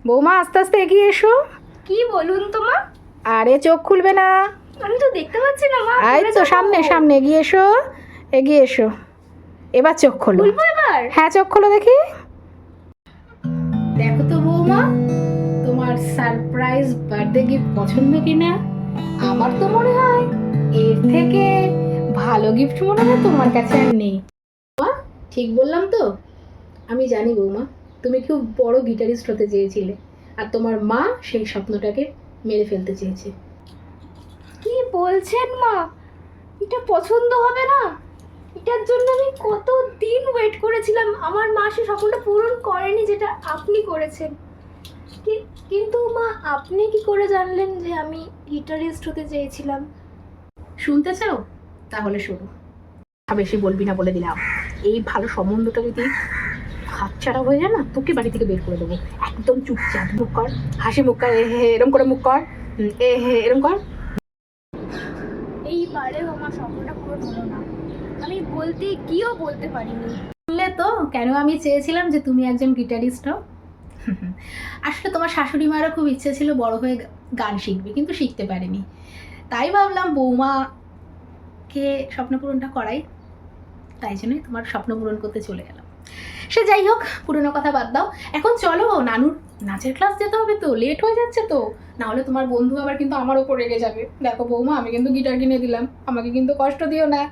বৌমা আস্তে আস্তে এগিয়ে এসো। কি বলুন তো মা? আরে চোখ খুলবে না। আমি তো দেখতে পাচ্ছি না মা। এই তো সামনে সামনে এগিয়ে এসো, এগিয়ে এসো। এবার চোখ খোলো। খুলবো এবার? হ্যাঁ চোখ খোলো দেখি। দেখো তো বৌমা, তোমার সারপ্রাইজ বার্থডে গিফট পছন্দ কিনা। আমার তো মনে হয় এর থেকে ভালো গিফট মনে হয় তোমার কাছে আর নেই। ঠিক বললাম তো? আমি জানি বৌমা, তুমি খুব বড় গিটারিস্ট হতে চেয়েছিলে, আর তোমার মা সেই স্বপ্নটাকে মেরে ফেলতে চেয়েছে। কি বলছেন মা? এটা পছন্দ হবে না? এটার জন্য আমি কত দিন ওয়েট করেছিলাম। আমার মা সে স্বপ্নটা পূরণ করেনি যেটা আপনি করেছেন। কিন্তু মা, আপনি কি করে জানলেন যে আমি গিটারিস্ট হতে চেয়েছিলাম? শুনতে চাও? তাহলে শোনো। বেশি বলবি না বলে দিলাম। এই ভালো সম্বন্ধটা যদি হাতছাড়া হয়ে যায় না, তোকে বাড়ি থেকে বের করে দেবো। একদম চুপচাপ মুখ কর, হাসি মুখ কর, এ হে এরম করে মুখ কর, এ হে এরম কর। এইবারেও আমার স্বপ্নটা পূরণ হলো না। আমি বলতে গিয়েও বলতে পারিনি। শুনলে তো কেন আমি চেয়েছিলাম যে তুমি একজন গিটারিস্ট হও। আসলে তোমার শাশুড়ি মারও খুব ইচ্ছে ছিল বড় হয়ে গান শিখবে, কিন্তু শিখতে পারেনি। তাই ভাবলাম বৌমাকে স্বপ্ন পূরণটা করাই, তাই জন্যই তোমার স্বপ্ন পূরণ করতে চলে গেলাম। সে যাই হোক, পুরোনো কথা বাদ দাও। এখন চলো, নানুর নাচের ক্লাস যেতে হবে তো, লেট হয়ে যাচ্ছে তো। না হলে তোমার বন্ধু আবার কিন্তু আমার ওপর রেগে যাবে। দেখো বৌমা, আমি কিন্তু গিটার কিনে দিলাম, আমাকে কিন্তু কষ্ট দিও না।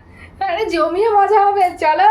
আরে জমিয়ে মজা হবে, চলো।